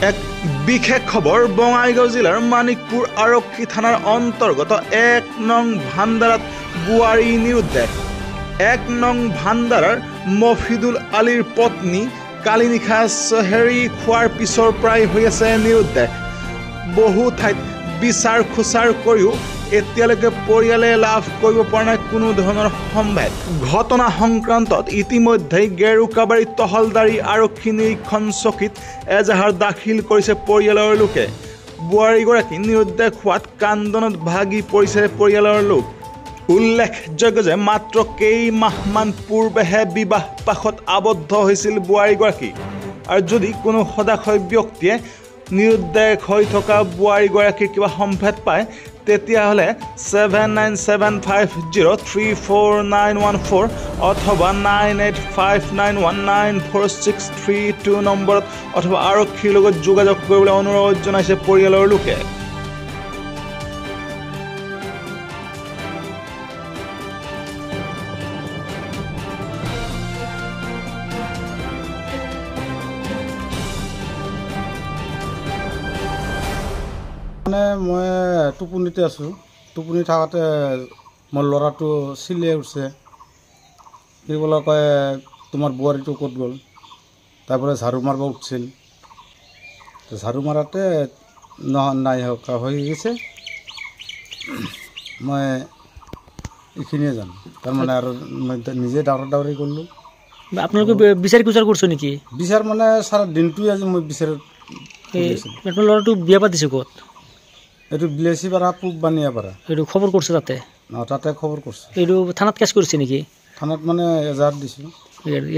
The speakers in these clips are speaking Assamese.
এক বিশেষ খবৰ বঙাইগাঁও জিলাৰ মানিকপুৰ আৰক্ষী থানাৰ অন্তৰ্গত ১ নং ভাণ্ডাৰাত বোৱাৰী নিৰুদ্দেশ। ১ নং ভাণ্ডাৰাৰ মফিদুল আলীৰ পত্নী কালি নিশা চেহেৰি খোৱাৰ পিছৰ পৰাই হৈ আছে নিৰুদ্দেশ। বহু ঠাইত বিচাৰ খোচাৰ কৰিও এতিয়ালৈকে পৰিয়ালে লাভ কৰিব পৰা নাই কোনো ধৰণৰ সম্ভেদ। ঘটনা সংক্ৰান্তত ইতিমধ্যে গেৰুকাবাৰী তহলদাৰী আৰক্ষী নিৰীক্ষণ চকীত এজাহাৰ দাখিল কৰিছে পৰিয়ালৰ লোকে। বোৱাৰীগৰাকী নিৰুদ্দেশ হোৱাত কান্দনত ভাগি পৰিছে পৰিয়ালৰ লোক। উল্লেখযোগ্য যে মাত্ৰ কেইমাহমান পূৰ্বেহে বিবাহ পাশত আবদ্ধ হৈছিল বোৱাৰীগৰাকী। আৰু যদি কোনো সদাশয় ব্যক্তিয়ে নিৰুদ্দেশ হৈ থকা বোৱাৰীগৰাকীৰ কিবা সম্ভেদ পায় তেতিয়াহ'লে 7975034914 অথবা 9859194632 নম্বৰত অথবা আৰক্ষীৰ লগত যোগাযোগ কৰিবলৈ অনুৰোধ জনাইছে পৰিয়ালৰ লোকে। মানে মই টোপনিতে আছোঁ। টোপনি থাকোঁতে মোৰ ল'ৰাটো চিলিয়াই উঠছে। সি বোলে কয় তোমাৰ বোৱাৰীটো ক'ত গ'ল? তাৰপৰা ঝাৰু মাৰিব উঠিছিল। ঝাৰু মাৰাতে নাই হৈ গৈছে। মই এইখিনিয়ে জানো। তাৰমানে আৰু মই নিজে দাউৰি কৰিলোঁ। আপোনালোকে বিচাৰ কুচাৰ কৰিছে নেকি? বিচাৰ মানে চাৰা দিনটোৱে আজি মই বিচাৰ আপোনাৰ ল'ৰাটো বিয়া পাতিছে ক'ত? এইটো বিলাচীপাৰা পূব বানিয়াপাৰা। এইটো খবৰ কৰিছে তাতে? তাতে খবৰ কৰিছে। এইটো থানাত কেছ কৰিছে নেকি? থানাত মানে এজাহাৰ দিছোঁ।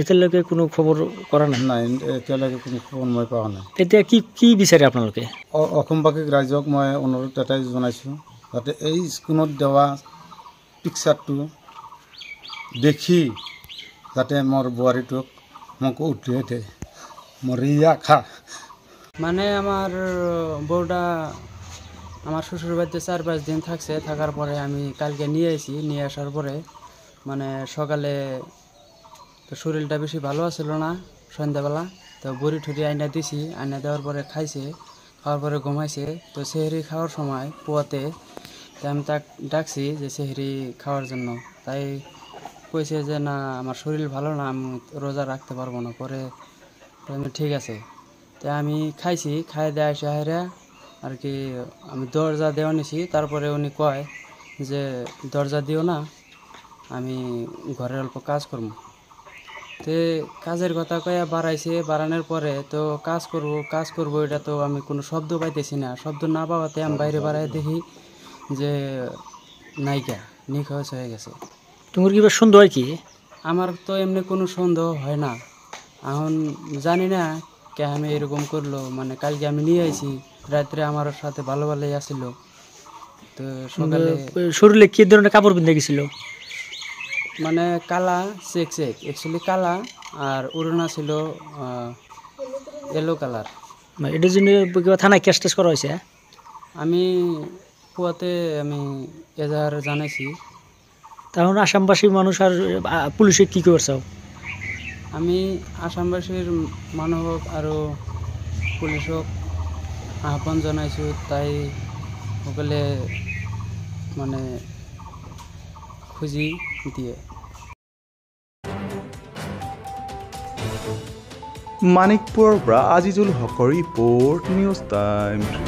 এতিয়ালৈকে কোনো খবৰ কৰা নাই? নাই, এতিয়ালৈকে কোনো খবৰ মই পোৱা নাই। এতিয়া কি বিচাৰে আপোনালোকে? অসমবাসী ৰাইজক মই অনুৰোধ এটাই জনাইছোঁ যাতে এই স্ক্ৰীণত দেওৱা পিকচাৰটো দেখি যাতে মোৰ বোৱাৰীটোক মোক উঠিয়াই দিয়ে। মোৰ আশা মানে আমার বউটা আমার শ্বশুর বাড়িতে 4-5 দিন থাকছে। থাকার পরে আমি কালকে নিয়ে আসি। নিয়ে আসার পরে মানে সকালে তো শরীরটা বেশি ভালো আছিল না সন্ধ্যাবেলা। তো বড়ি ঠুরি আইনা দিছি। আইনা দেওয়ার পরে খাইছে। খাওয়ার পরে ঘুমাইছে। তো সেহরি খাওয়ার সময় পোয়াতে আমি তাক ডাকছি যে সেহরি খাওয়ার জন্য। তাই কইছে যে না আমার শরীর ভালো না, আমি রোজা রাখতে পারবো না। পরে আমি ঠিক আছে। তো আমি খাইছি। খাই দেয় সাহেরা আর কি আমি দরজা দেওয়া নিছি। তারপরে উনি কয় যে দরজা দিও না, আমি ঘরে অল্প কাজ করব। তো কাজের কথা কয়া বাড়াইছে। বাড়ানোর পরে তো কাজ করব এটা তো আমি কোনো শব্দ পাইতেছি না। শব্দ না পাওয়াতে আমি বাইরে বাড়াই দেখি যে নায়িকা নিখোঁজ হয়ে গেছে। তোমার কিবা সন্দেহ হয় কি? আমার তো এমনি কোনো সন্দেহ হয় না। এখন জানি না কে আমি এরকম করলো। মানে কালকে আমি নিয়ে আইছি, রাত্রে আমার সাথে ভালো ভালোই আসছিল। তো সকালে শরীরে কি ধরনের কাপড় পিন্ধে গেছিল? মানে কালা চেক অ্যাকচুয়ালি কালা, আর উড়না ছিল ইয়েলো কালার। এটার জন্য থানায় কেস টেস করা হয়েছে? আমি পুয়াতে আমি এজাহার জানাইছি। তখন আসামবাসী মানুষ আর পুলিশে কি করছে? আমি আসামবাসীর মানুষ আৰু পুলিশক আহ্বান জানাইছোঁ। তাই সকলে মানে খুঁজি দিয়ে। মানিকপুৰৰ পৰা আজিজুল হকৰ ৰিপৰ্ট, নিউজ টাইম 3।